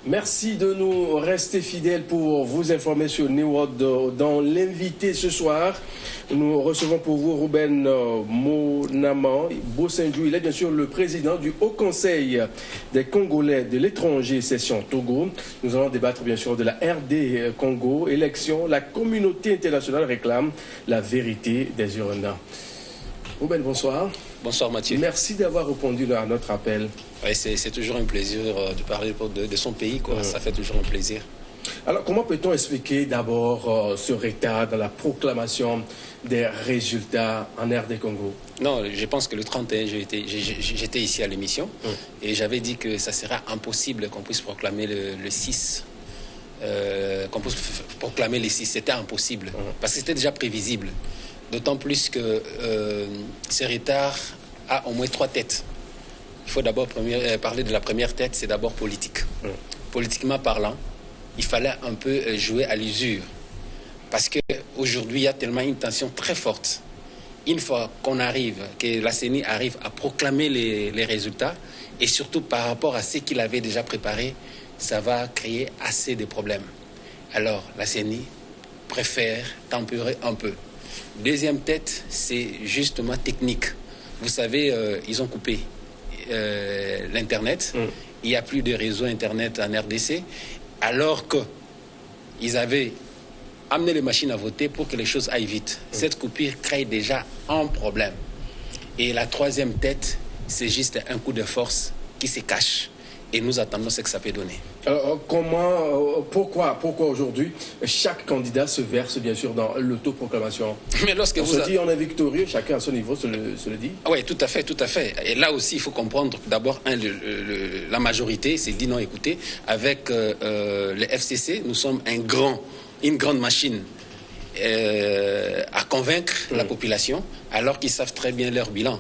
Merci de nous rester fidèles pour vous informer sur New World. Dans l'invité ce soir, nous recevons pour vous Ruben Monaman Bossenjou. Il est bien sûr le président du Haut Conseil des Congolais de l'étranger, session Togo. Nous allons débattre bien sûr de la RD Congo, élection. La communauté internationale réclame la vérité des urnes. Ruben, bonsoir. Bonsoir Mathieu. Merci d'avoir répondu à notre appel. Ouais, c'est toujours un plaisir de parler de son pays, quoi. Ça fait toujours un plaisir. Alors, comment peut-on expliquer d'abord ce retard dans la proclamation des résultats en RD Congo? Non, je pense que le 31, j'étais ici à l'émission et j'avais dit que ça sera impossible qu'on puisse proclamer le 6. Qu'on puisse proclamer les 6, c'était impossible parce que c'était déjà prévisible. D'autant plus que ce retard a au moins 3 têtes. Il faut d'abord parler de la première tête, c'est d'abord politique. Politiquement parlant, il fallait un peu jouer à l'usure. Parce qu'aujourd'hui, il y a tellement une tension très forte. Une fois que la CENI arrive à proclamer les résultats, et surtout par rapport à ce qu'il avait déjà préparé, ça va créer assez de problèmes. Alors, la CENI préfère tempérer un peu. Deuxième tête, c'est justement technique. Vous savez, ils ont coupé l'Internet. Il n'y a plus de réseau Internet en RDC, alors qu'ils avaient amené les machines à voter pour que les choses aillent vite. Cette coupure crée déjà un problème. Et la troisième tête, c'est juste un coup de force qui se cache. Et nous attendons ce que ça peut donner. Alors, pourquoi aujourd'hui, chaque candidat se verse bien sûr dans l'autoproclamation? Mais lorsque on se dit on est victorieux, chacun à son niveau se le dit. Oui, tout à fait, tout à fait. Et là aussi, il faut comprendre d'abord, la majorité s'est dit non, écoutez, avec le FCC, nous sommes une grande machine à convaincre la population, alors qu'ils savent très bien leur bilan.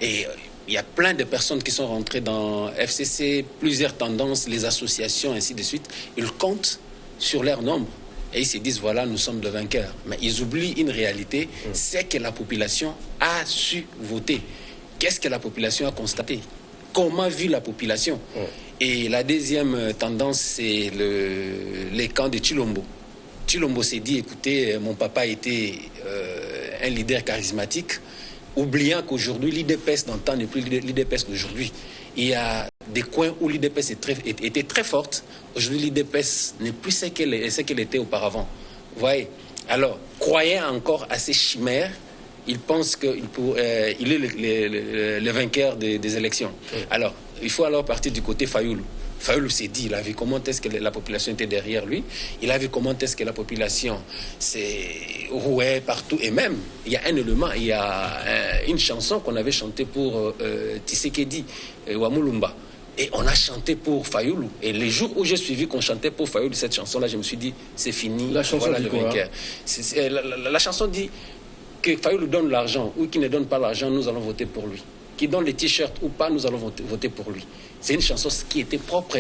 Et il y a plein de personnes qui sont rentrées dans FCC, plusieurs tendances, les associations, ainsi de suite. Ils comptent sur leur nombre et ils se disent, voilà, nous sommes de vainqueurs. Mais ils oublient une réalité, c'est que la population a su voter. Qu'est-ce que la population a constaté? Comment vit la population? Et la deuxième tendance, c'est les camps de Chilombo. Chilombo s'est dit, écoutez, mon papa était un leader charismatique, oubliant qu'aujourd'hui, l'IDPS d'antan n'est plus l'IDPS d'aujourd'hui. Il y a des coins où l'IDPS était très forte. Aujourd'hui, l'IDPS n'est plus ce qu'elle était auparavant. Vous voyez? Alors, croyant encore à ces chimères, il pense qu'il est le vainqueur des élections. Alors, il faut alors partir du côté Fayoulou. Fayoulou s'est dit, il a vu comment est-ce que la population était derrière lui, il a vu comment est-ce que la population s'est rouée partout, et même, il y a un élément, il y a une chanson qu'on avait chantée pour Tshisekedi, Wamulumba, et on a chanté pour Fayoulou, et les jours où j'ai suivi qu'on chantait pour Fayoulou cette chanson-là, je me suis dit, c'est fini, la chanson voilà dit le quoi, vainqueur. La chanson dit que Fayoulou donne l'argent, ou qu'il ne donne pas l'argent, nous allons voter pour lui. Qui donne les t-shirts ou pas, nous allons voter pour lui. C'est une chanson qui était propre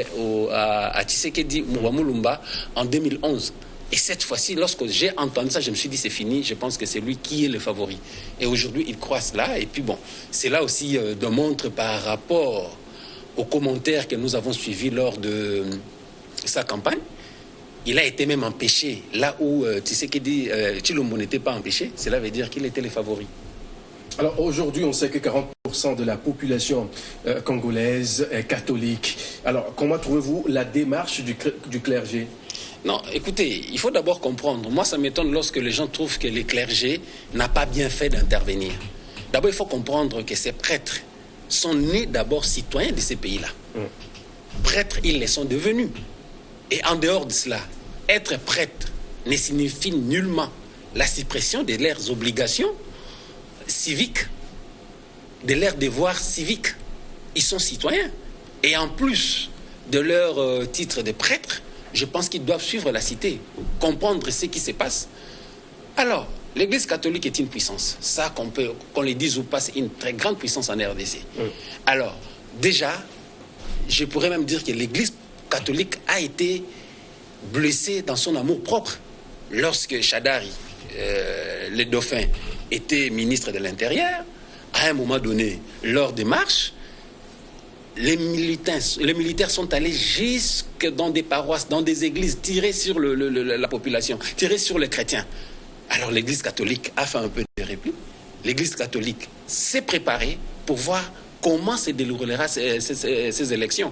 à Tshisekedi Wamulumba en 2011. Et cette fois-ci, lorsque j'ai entendu ça, je me suis dit c'est fini, je pense que c'est lui qui est le favori. Et aujourd'hui, il croit cela. Et puis bon, c'est là aussi de montre par rapport aux commentaires que nous avons suivis lors de sa campagne. Il a été même empêché. Là où Tshisekedi Tshilombo n'était pas empêché, cela veut dire qu'il était le favori. Alors aujourd'hui, on sait que 40% de la population congolaise est catholique. Alors comment trouvez-vous la démarche du clergé? Non, écoutez, il faut d'abord comprendre. Moi, ça m'étonne lorsque les gens trouvent que le clergé n'a pas bien fait d'intervenir. D'abord, il faut comprendre que ces prêtres sont nés d'abord citoyens de ces pays-là. Prêtres, ils les sont devenus. Et en dehors de cela, être prêtre ne signifie nullement la suppression de leurs obligations civiques, de leurs devoirs civiques. Ils sont citoyens. Et en plus de leur titre de prêtre, je pense qu'ils doivent suivre la cité, comprendre ce qui se passe. Alors, l'Église catholique est une puissance. Ça, qu'on le dise ou pas, c'est une très grande puissance en RDC. Alors, déjà, je pourrais même dire que l'Église catholique a été blessée dans son amour propre. Lorsque Chadari, le dauphin, était ministre de l'Intérieur, à un moment donné, lors des marches, les militaires sont allés jusque dans des paroisses, dans des églises, tirer sur la population, tirer sur les chrétiens. Alors l'Église catholique a fait un peu de répit. L'Église catholique s'est préparée pour voir comment se déroulera ces élections.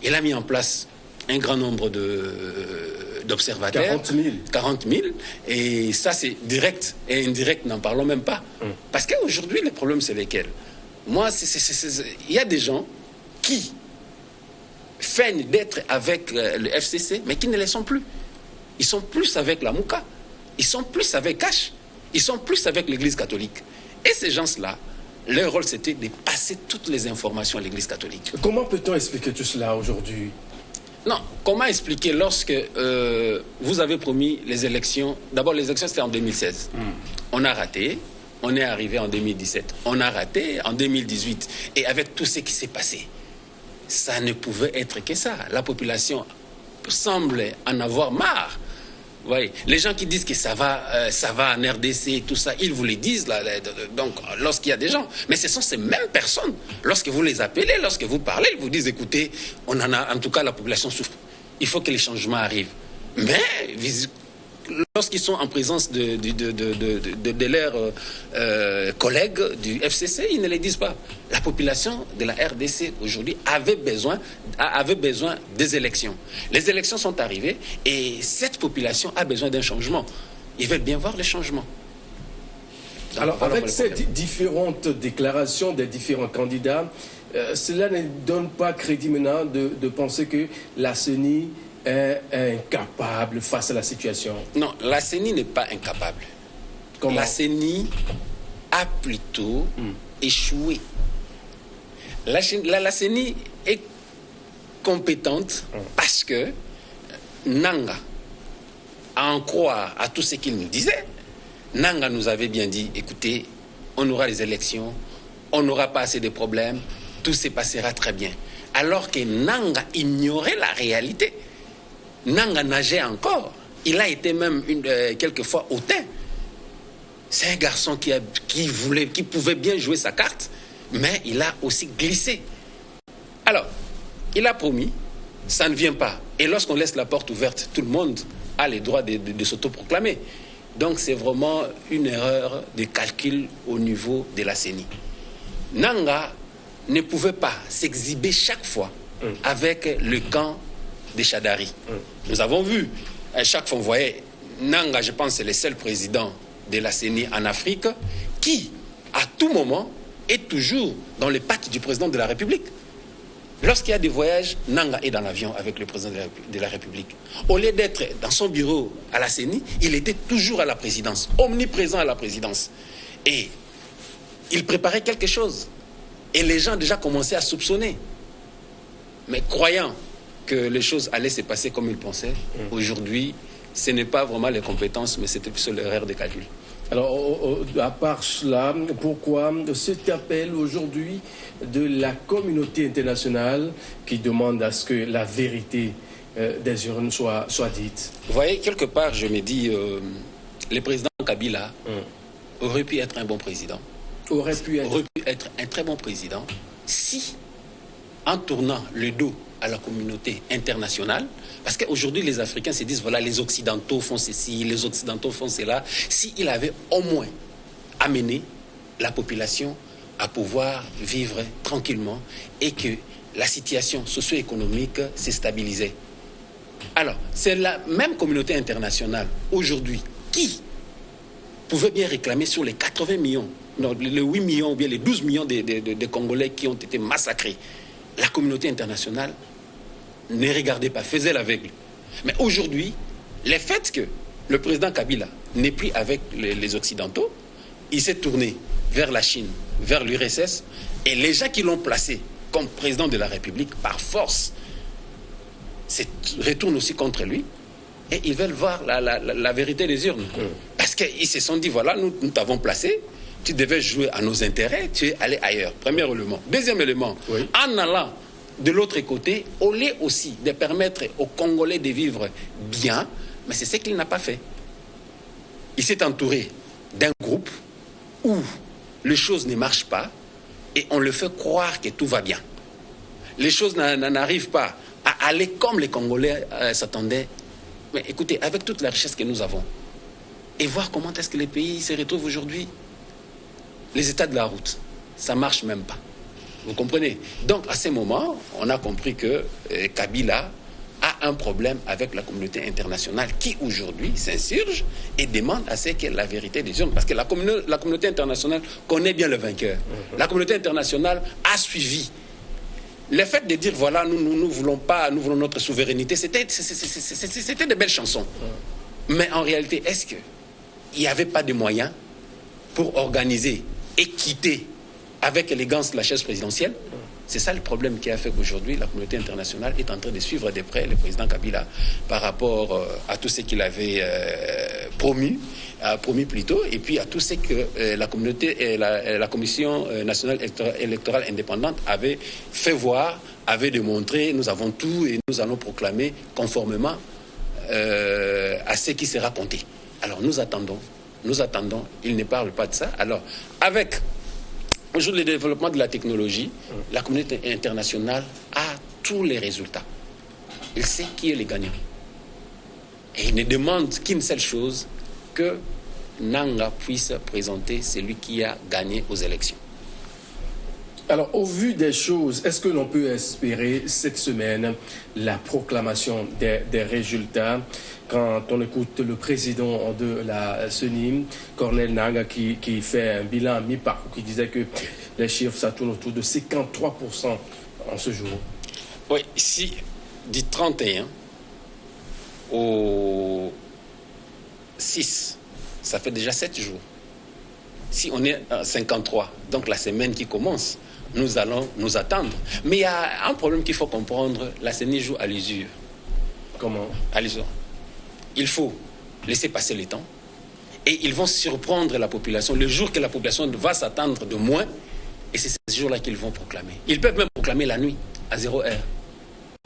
Il a mis en place un grand nombre d'observateurs. 40 000. Et ça, c'est direct et indirect, n'en parlons même pas. Parce qu'aujourd'hui, les problèmes, c'est lesquels? Moi, il y a des gens qui feignent d'être avec le FCC, mais qui ne les sont plus. Ils sont plus avec la Mouka. Ils sont plus avec Cash. Ils sont plus avec l'Église catholique. Et ces gens-là, leur rôle, c'était de passer toutes les informations à l'Église catholique. Comment peut-on expliquer tout cela aujourd'hui? Non, comment expliquer lorsque vous avez promis les élections? D'abord, les élections, c'était en 2016. On a raté. On est arrivé en 2017. On a raté en 2018. Et avec tout ce qui s'est passé, ça ne pouvait être que ça. La population semble en avoir marre. Vous voyez, les gens qui disent que ça va en RDC, tout ça, ils vous le disent là, donc lorsqu'il y a des gens. Mais ce sont ces mêmes personnes. Lorsque vous les appelez, lorsque vous parlez, ils vous disent écoutez, on en a, en tout cas la population souffre. Il faut que les changements arrivent. Mais lorsqu'ils sont en présence de leurs collègues du FCC, ils ne les disent pas. La population de la RDC aujourd'hui avait besoin des élections. Les élections sont arrivées et cette population a besoin d'un changement. Ils veulent bien voir le changement. Donc, alors, avec ces différentes déclarations des différents candidats, cela ne donne pas crédit maintenant de penser que la CENI est incapable face à la situation. Non, la CENI n'est pas incapable. Comment? La CENI a plutôt échoué. La CENI est compétente parce que Nanga, à en croire à tout ce qu'il nous disait, Nanga nous avait bien dit, écoutez, on aura les élections, on n'aura pas assez de problèmes, tout se passera très bien. Alors que Nanga ignorait la réalité. Nanga nageait encore. Il a été même quelquefois hautain. C'est un garçon qui pouvait bien jouer sa carte, mais il a aussi glissé. Alors, il a promis, ça ne vient pas. Et lorsqu'on laisse la porte ouverte, tout le monde a le droit de s'autoproclamer. Donc c'est vraiment une erreur de calcul au niveau de la CENI. Nanga ne pouvait pas s'exhiber chaque fois avec le camp des Chadari. Nous avons vu, à chaque fois on voyait Nanga, je pense, c'est le seul président de la CENI en Afrique qui, à tout moment, est toujours dans les pattes du président de la République. Lorsqu'il y a des voyages, Nanga est dans l'avion avec le président de la République. Au lieu d'être dans son bureau à la CENI, il était toujours à la présidence, omniprésent à la présidence. Et il préparait quelque chose. Et les gens déjà commençaient à soupçonner. Mais croyant que les choses allaient se passer comme ils pensaient, aujourd'hui, ce n'est pas vraiment les compétences, mais c'était plus l'erreur de calcul. Alors, à part cela, pourquoi cet appel aujourd'hui de la communauté internationale qui demande à ce que la vérité des urnes soit dite? Vous voyez, quelque part, je me dis, le président Kabila aurait pu être un bon président. Aurait pu être un très bon président si, en tournant le dos à la communauté internationale, parce qu'aujourd'hui les Africains se disent voilà, les Occidentaux font ceci, les Occidentaux font cela. S'il avait au moins amené la population à pouvoir vivre tranquillement et que la situation socio-économique s'est stabilisée. Alors, c'est la même communauté internationale aujourd'hui qui pouvait bien réclamer sur les 80 millions, non, les 8 millions ou bien les 12 millions de Congolais qui ont été massacrés. La communauté internationale ne regardait pas, faisait l'aveugle. Mais aujourd'hui, le fait que le président Kabila n'est plus avec les Occidentaux, il s'est tourné vers la Chine, vers l'URSS, et les gens qui l'ont placé comme président de la République, par force, se retournent aussi contre lui, et ils veulent voir la vérité des urnes. Parce qu'ils se sont dit, voilà, nous t'avons placé, tu devais jouer à nos intérêts, tu es allé ailleurs. Premier élément. Deuxième élément, en allant de l'autre côté, au lieu aussi de permettre aux Congolais de vivre bien, mais c'est ce qu'il n'a pas fait. Il s'est entouré d'un groupe où les choses ne marchent pas et on le fait croire que tout va bien. les choses n'arrivent pas à aller comme les Congolais s'attendaient. Mais écoutez, avec toute la richesse que nous avons, et voir comment est-ce que les pays se retrouvent aujourd'hui, les états de la route, ça ne marche même pas. Vous comprenez? Donc, à ce moment, on a compris que Kabila a un problème avec la communauté internationale qui, aujourd'hui, s'insurge et demande à ce que la vérité des urnes. Parce que la communauté internationale connaît bien le vainqueur. La communauté internationale a suivi. Le fait de dire, voilà, nous voulons pas, nous voulons notre souveraineté, c'était de belles chansons. Mais en réalité, est-ce qu'il n'y avait pas de moyens pour organiser et quitter avec élégance la chaise présidentielle? C'est ça le problème qui a fait qu'aujourd'hui, la communauté internationale est en train de suivre de près le président Kabila par rapport à tout ce qu'il avait promis plutôt, et puis à tout ce que la Commission nationale électorale indépendante avait fait voir, avait démontré. Nous avons tout et nous allons proclamer conformément à ce qui sera compté. Alors nous attendons, il ne parle pas de ça. Alors, avec aujourd'hui le développement de la technologie, la communauté internationale a tous les résultats. Il sait qui est le gagnant. Et il ne demande qu'une seule chose, que Nanga puisse présenter celui qui a gagné aux élections. Alors, au vu des choses, est-ce que l'on peut espérer cette semaine la proclamation des résultats quand on écoute le président de la CENI, Corneille Nangaa, qui fait un bilan mi-parcours, qui disait que les chiffres, ça tourne autour de 53% en ce jour? Oui, ici, du 31 au 6, ça fait déjà 7 jours. Si on est à 53, donc la semaine qui commence, nous allons nous attendre. Mais il y a un problème qu'il faut comprendre, la CENI joue à l'usure. Comment? À l'usure. Il faut laisser passer le temps et ils vont surprendre la population le jour que la population va s'attendre de moins, et c'est ce jour-là qu'ils vont proclamer. Ils peuvent même proclamer la nuit, à 0 heure.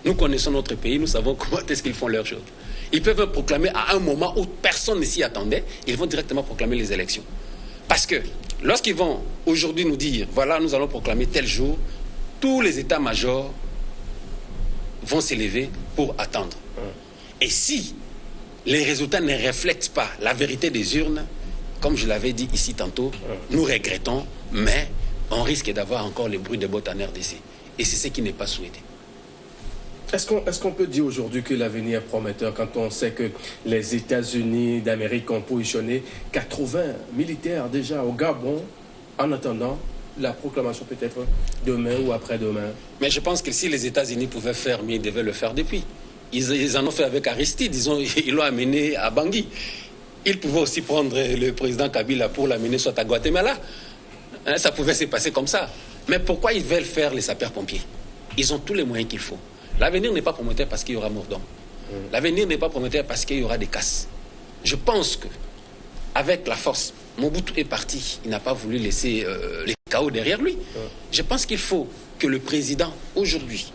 Nous connaissons notre pays, nous savons comment est-ce qu'ils font leurs choses. Ils peuvent même proclamer à un moment où personne ne s'y attendait, ils vont directement proclamer les élections. Parce que lorsqu'ils vont aujourd'hui nous dire, voilà, nous allons proclamer tel jour, tous les états-majors vont s'élever pour attendre. Et si les résultats ne reflètent pas la vérité des urnes, comme je l'avais dit ici tantôt, nous regrettons, mais on risque d'avoir encore les bruits de bottes en RDC. Et c'est ce qui n'est pas souhaité. Est-ce qu'on peut dire aujourd'hui que l'avenir est prometteur quand on sait que les États-Unis d'Amérique ont positionné 80 militaires déjà au Gabon en attendant la proclamation peut-être demain ou après-demain? Mais je pense que si les États-Unis pouvaient faire mieux, ils devaient le faire depuis. Ils en ont fait avec Aristide, ils l'ont amené à Bangui. Ils pouvaient aussi prendre le président Kabila pour l'amener soit à Guatemala. Ça pouvait se passer comme ça. Mais pourquoi ils veulent faire les sapeurs-pompiers? Ils ont tous les moyens qu'il faut. L'avenir n'est pas prometteur parce qu'il y aura mort d'homme. L'avenir n'est pas prometteur parce qu'il y aura des casses. Je pense que avec la force, Mobutu est parti. Il n'a pas voulu laisser les chaos derrière lui. Je pense qu'il faut que le président, aujourd'hui,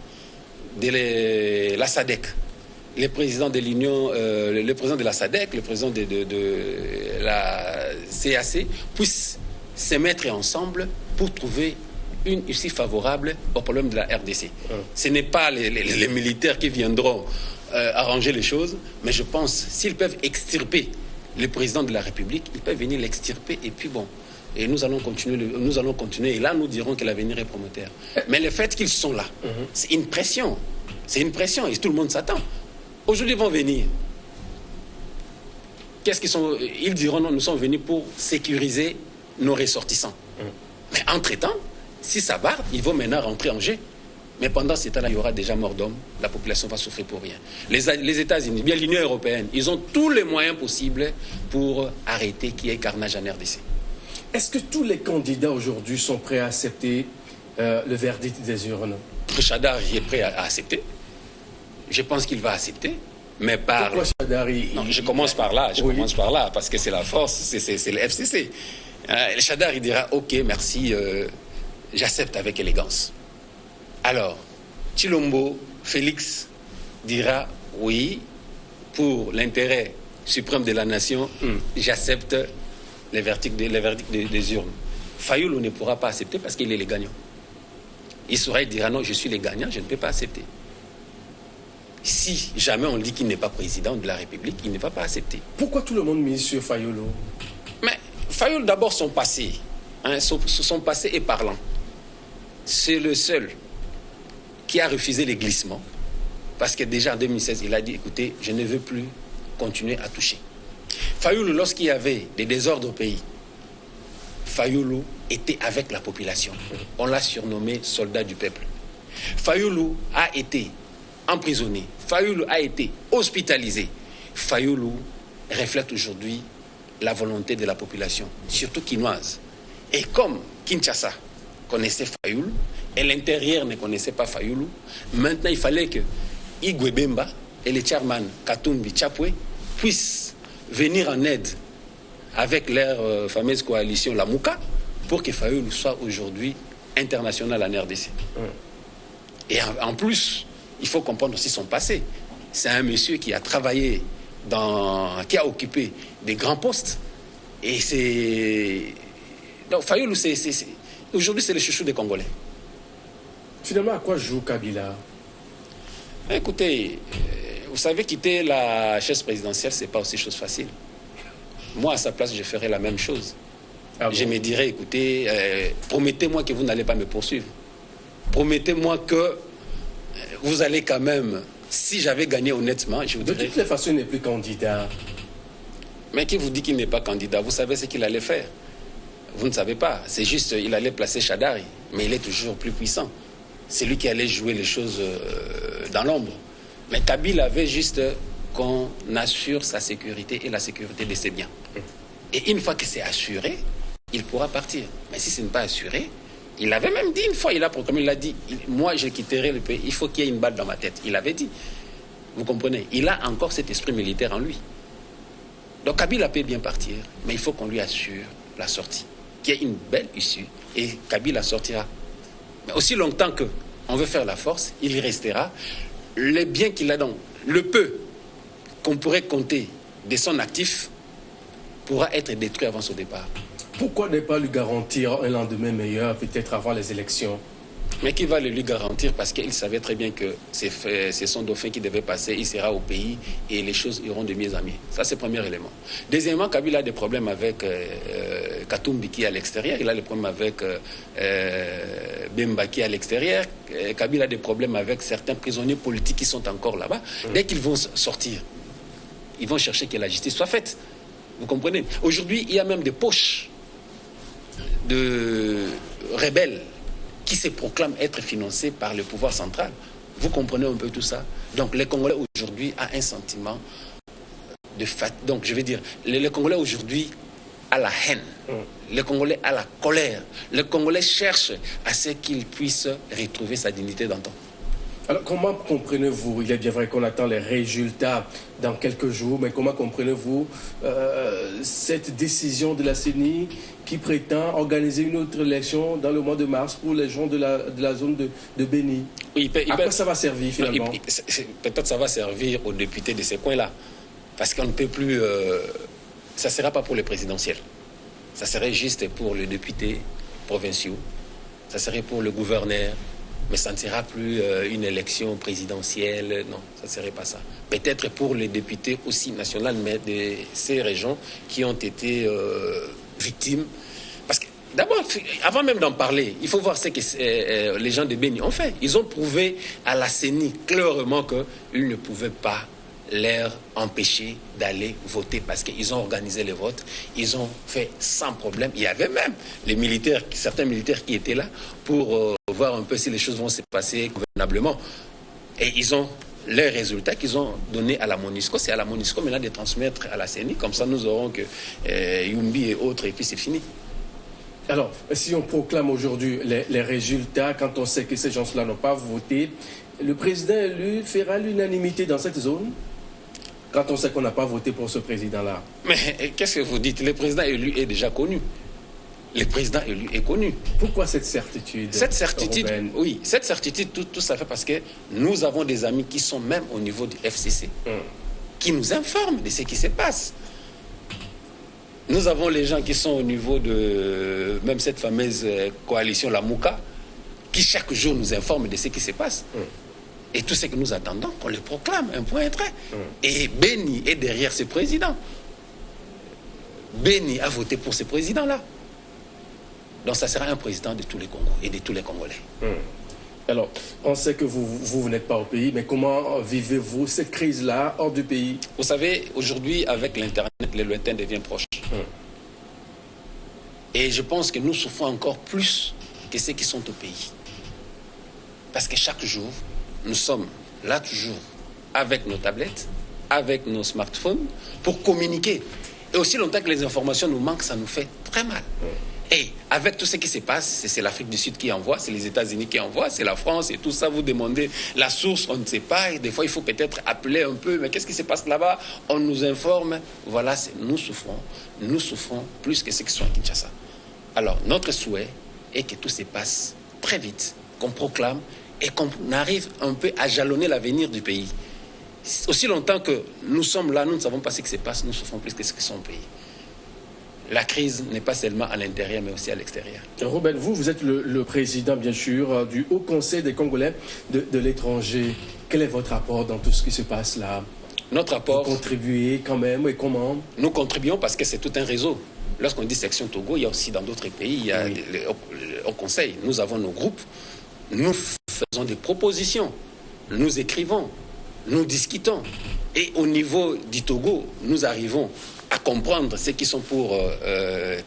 de la SADC, le président de l'Union, le président de la SADC, le président de la CAC, puissent se mettre ensemble pour trouver une issue favorable au problème de la RDC. Ce n'est pas les militaires qui viendront arranger les choses, mais je pense s'ils peuvent extirper le président de la République, ils peuvent venir l'extirper et puis bon. Et nous allons continuer. Et là, nous dirons que l'avenir est prometteur. Mais le fait qu'ils sont là, c'est une pression. C'est une pression et tout le monde s'attend. Aujourd'hui, ils vont venir. Qu'est-ce qu'ils sont? Ils diront non, nous sommes venus pour sécuriser nos ressortissants. Mais entre-temps, si ça barre, ils vont maintenant rentrer en jeu. Mais pendant ce temps-là, il y aura déjà mort d'hommes. La population va souffrir pour rien. Les États-Unis, bien l'Union européenne, ils ont tous les moyens possibles pour arrêter qu'il y ait carnage en RDC. Est-ce que tous les candidats aujourd'hui sont prêts à accepter le verdict des urnes? Chadari est prêt à accepter. Je pense qu'il va accepter. Mais par... Pourquoi Chadari? Non, je commence par là, parce que c'est la force, c'est le FCC. Le Chadari dira, ok, merci, j'accepte avec élégance. Alors, Chilombo, Félix dira, oui, pour l'intérêt suprême de la nation, j'accepte les verdicts des urnes. Fayoulou ne pourra pas accepter parce qu'il est le gagnant. il saura, il dira non, je suis le gagnant, je ne peux pas accepter. Si jamais on dit qu'il n'est pas président de la République, il ne va pas accepter. Pourquoi tout le monde mise sur Fayulu? Mais Fayulu, d'abord, son passé. Son passé est parlant. C'est le seul qui a refusé les glissements. Parce que déjà en 2016, il a dit, écoutez, je ne veux plus continuer à toucher. Fayulu, lorsqu'il y avait des désordres au pays, Fayulu était avec la population. On l'a surnommé soldat du peuple. Fayulu a été emprisonné. Fayulu a été hospitalisé. Fayulu reflète aujourd'hui la volonté de la population, surtout quinoise. Et comme Kinshasa connaissait Fayulu, et l'intérieur ne connaissait pas Fayulu, maintenant il fallait que Igwe Bemba et le chairman Katumbi Chapwe puissent venir en aide avec leur fameuse coalition, la Mouka, pour que Fayulu soit aujourd'hui international en RDC. Et en plus, il faut comprendre aussi son passé. C'est un monsieur qui a travaillé qui a occupé des grands postes. Et c'est... Donc Fayulu, aujourd'hui, c'est le chouchou des Congolais. Finalement, à quoi joue Kabila? Écoutez, vous savez, quitter la chaise présidentielle, c'est pas aussi chose facile. Moi, à sa place, je ferais la même chose. Ah bon? Je me dirais, écoutez, promettez-moi que vous n'allez pas me poursuivre. Promettez-moi que vous allez quand même, si j'avais gagné honnêtement, je vous dirais... De toutes les façons, il n'est plus candidat. Mais qui vous dit qu'il n'est pas candidat? Vous savez ce qu'il allait faire? Vous ne savez pas. C'est juste, il allait placer Chadari, mais il est toujours plus puissant. C'est lui qui allait jouer les choses dans l'ombre. Mais Kabila avait juste qu'on assure sa sécurité et la sécurité de ses biens. Et une fois que c'est assuré, il pourra partir. Mais si ce n'est pas assuré, il avait même dit une fois, comme il l'a dit, moi je quitterai le pays, il faut qu'il y ait une balle dans ma tête. Il avait dit. Vous comprenez? Il a encore cet esprit militaire en lui. Donc Kabila peut bien partir, mais il faut qu'on lui assure la sortie, qu'il y ait une belle issue, et Kabila sortira. Mais aussi longtemps qu'on veut faire la force, il y restera. Les biens qu'il a, donc le peu qu'on pourrait compter de son actif pourra être détruit avant son départ. Pourquoi ne pas lui garantir un lendemain meilleur, peut-être avant les élections? Mais qui va le lui garantir? Parce qu'il savait très bien que c'est son dauphin qui devait passer, il sera au pays et les choses iront de mieux en mieux. Ça, c'est le premier élément. Deuxièmement, Kabila a des problèmes avec Katumbi qui est à l'extérieur, il a des problèmes avec Bemba qui est à l'extérieur, Kabila a des problèmes avec certains prisonniers politiques qui sont encore là-bas. Dès qu'ils vont sortir, ils vont chercher que la justice soit faite. Vous comprenez? Aujourd'hui, il y a même des poches de rebelles qui se proclament être financés par le pouvoir central. Vous comprenez un peu tout ça? Donc les Congolais aujourd'hui ont un sentiment de fatigue. Donc je vais dire, les Congolais aujourd'hui ont la haine. Les Congolais ont la colère. Les Congolais cherchent à ce qu'ils puissent retrouver sa dignité d'antan. Alors, comment comprenez-vous, il est bien vrai qu'on attend les résultats dans quelques jours, mais comment comprenez-vous cette décision de la CENI qui prétend organiser une autre élection dans le mois de mars pour les gens de la zone de Béni? Oui, à quoi ça va servir finalement? Peut-être ça va servir aux députés de ces coins-là, parce qu'on ne peut plus... ça ne sera pas pour les présidentielles. Ça serait juste pour les députés provinciaux, ça serait pour le gouverneur, mais ça ne sera plus une élection présidentielle, non, ça ne serait pas ça. Peut-être pour les députés aussi nationaux, mais de ces régions qui ont été victimes. Parce que d'abord, avant même d'en parler, il faut voir ce que les gens de Béni ont fait. Ils ont prouvé à la CENI clairement qu'ils ne pouvaient pas leur empêcher d'aller voter parce qu'ils ont organisé les votes, ils ont fait sans problème. Il y avait même les militaires, certains militaires qui étaient là pour voir un peu si les choses vont se passer convenablement. Et ils ont les résultats qu'ils ont donnés à la MONUSCO. C'est à la MONUSCO maintenant de transmettre à la CENI. Comme ça, nous aurons que Yumbi et autres, et puis c'est fini. Alors, si on proclame aujourd'hui les résultats, quand on sait que ces gens-là n'ont pas voté, le président élu fera l'unanimité dans cette zone? Quand on sait qu'on n'a pas voté pour ce président-là. Mais qu'est-ce que vous dites? Le président élu est déjà connu. Le président élu est connu. Pourquoi cette certitude? Cette certitude, oui, cette certitude, tout ça fait parce que nous avons des amis qui sont même au niveau du FCC, qui nous informent de ce qui se passe. Nous avons les gens qui sont au niveau de même cette fameuse coalition, la Mouka, qui chaque jour nous informe de ce qui se passe. Et tout ce que nous attendons, qu'on le proclame, un point et trait. Et Béni est derrière ce président. Béni a voté pour ce président-là. Donc ça sera un président de tous les Congos et de tous les Congolais. Alors, on sait que vous n'êtes pas au pays, mais comment vivez-vous cette crise-là hors du pays? Vous savez, aujourd'hui, avec l'Internet, le lointain devient proche. Et je pense que nous souffrons encore plus que ceux qui sont au pays. Parce que chaque jour, nous sommes là toujours avec nos tablettes, avec nos smartphones, pour communiquer. Et aussi longtemps que les informations nous manquent, ça nous fait très mal. Et avec tout ce qui se passe, c'est l'Afrique du Sud qui envoie, c'est les États-Unis qui envoient, c'est la France et tout ça. Vous demandez la source, on ne sait pas. Et des fois, il faut peut-être appeler un peu. Mais qu'est-ce qui se passe là-bas? On nous informe. Voilà, nous souffrons plus que ceux qui sont à Kinshasa. Alors, notre souhait est que tout se passe très vite, qu'on proclame et qu'on arrive un peu à jalonner l'avenir du pays. Aussi longtemps que nous sommes là, nous ne savons pas ce qui se passe, nous souffrons plus que ceux qui sont au pays. La crise n'est pas seulement à l'intérieur, mais aussi à l'extérieur. Ruben, vous êtes le président, bien sûr, du Haut Conseil des Congolais de l'étranger. Quel est votre apport dans tout ce qui se passe là? Notre apport... Vous contribuez quand même, et comment? Nous contribuons parce que c'est tout un réseau. Lorsqu'on dit section Togo, il y a aussi dans d'autres pays, il y a le Haut Conseil. Nous avons nos groupes, nous faisons des propositions, nous écrivons, nous discutons. Et au niveau du Togo, nous arrivons à comprendre ceux qui sont pour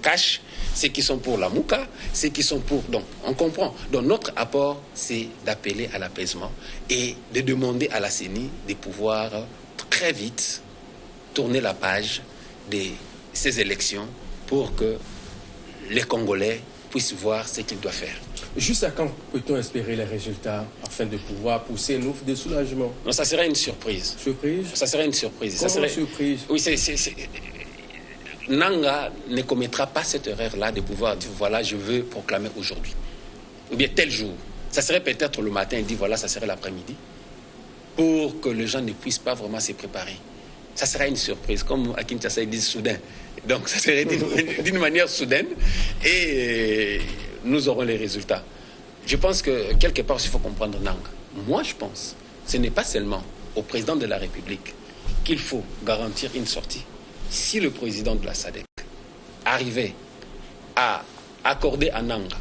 Cash, ceux qui sont pour la Mouka, ceux qui sont pour... Donc, on comprend. Donc, notre apport, c'est d'appeler à l'apaisement et de demander à la CENI de pouvoir très vite tourner la page de ces élections pour que les Congolais puissent voir ce qu'ils doivent faire. Juste à quand peut-on espérer les résultats afin de pouvoir pousser une offre de soulagement? Non, ça serait une surprise. Surprise? Ça serait une surprise. Comment ça serait... surprise? Oui, Nanga ne commettra pas cette erreur-là de pouvoir dire voilà, je veux proclamer aujourd'hui. Ou bien tel jour. Ça serait peut-être le matin, il dit voilà, ça serait l'après-midi. Pour que les gens ne puissent pas vraiment se préparer. Ça sera une surprise. Comme à Kinshasa, ils disent soudain. Donc ça serait d'une manière soudaine. Et nous aurons les résultats. Je pense que quelque part, il faut comprendre Nanga. Moi, je pense, ce n'est pas seulement au président de la République qu'il faut garantir une sortie. Si le président de la SADC arrivait à accorder à Nanga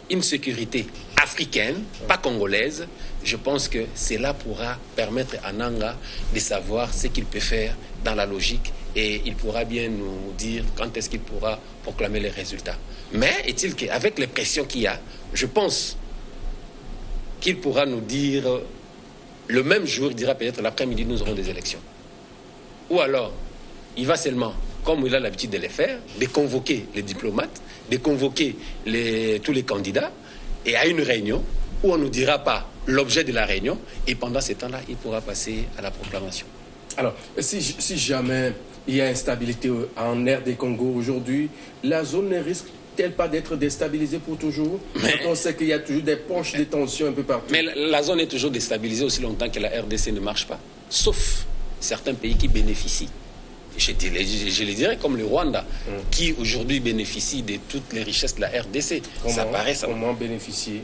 une sécurité africaine, pas congolaise, je pense que cela pourra permettre à Nanga de savoir ce qu'il peut faire dans la logique et il pourra bien nous dire quand est-ce qu'il pourra proclamer les résultats. Mais est-il qu'avec les pressions qu'il y a, je pense qu'il pourra nous dire le même jour, il dira peut-être l'après-midi, nous aurons des élections. Ou alors, il va seulement, comme il a l'habitude de le faire, de convoquer les diplomates, de convoquer tous les candidats, et à une réunion où on ne nous dira pas l'objet de la réunion, et pendant ce temps-là, il pourra passer à la proclamation. Alors, si jamais il y a instabilité en RD Congo aujourd'hui, la zone ne risque-t-elle pas d'être déstabilisée pour toujours? Quand on sait qu'il y a toujours des poches de tension un peu partout. Mais la zone est toujours déstabilisée aussi longtemps que la RDC ne marche pas, sauf certains pays qui bénéficient. Je les dirais comme le Rwanda, qui aujourd'hui bénéficie de toutes les richesses de la RDC. Comment bénéficier?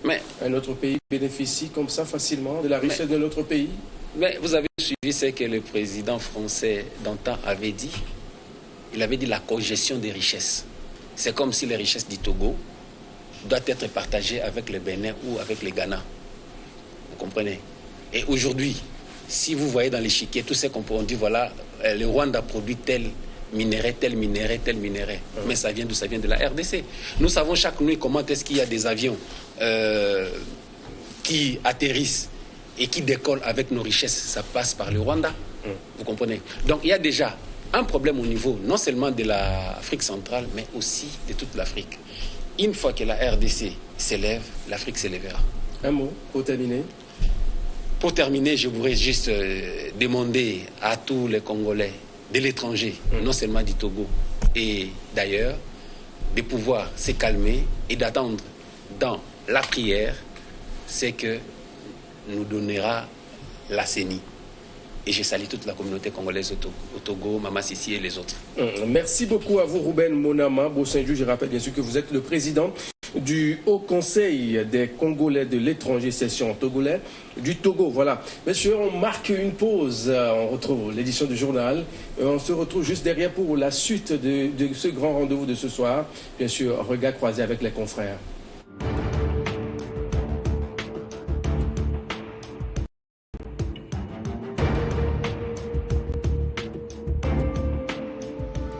Mais un autre pays bénéficie comme ça facilement de la richesse de l'autre pays? Mais vous avez suivi ce que le président français d'antan avait dit. Il avait dit la cogestion des richesses. C'est comme si les richesses du Togo doivent être partagées avec le Bénin ou avec le Ghana. Vous comprenez? Et aujourd'hui, si vous voyez dans l'échiquier tout ce qu'on dit, voilà, le Rwanda produit tel minerai, tel minerai, tel minerai. Mais ça vient d'où? Ça vient de la RDC. Nous savons chaque nuit comment est-ce qu'il y a des avions qui atterrissent et qui décollent avec nos richesses. Ça passe par le Rwanda. Vous comprenez? Donc il y a déjà un problème au niveau non seulement de l'Afrique centrale, mais aussi de toute l'Afrique. Une fois que la RDC s'élève, l'Afrique s'élèvera. Un mot pour terminer? Pour terminer, je voudrais juste demander à tous les Congolais de l'étranger, non seulement du Togo et d'ailleurs, de pouvoir se calmer et d'attendre dans la prière ce que nous donnera la CENI. Et je salue toute la communauté congolaise au Togo, Mama Sissi et les autres. Merci beaucoup à vous, Ruben Monama Bosenju. Je rappelle bien sûr que vous êtes le président du Haut Conseil des Congolais de l'étranger, session togolais du Togo. Voilà. Messieurs, on marque une pause. On retrouve l'édition du journal. On se retrouve juste derrière pour la suite de ce grand rendez-vous de ce soir. Bien sûr, regard croisé avec les confrères.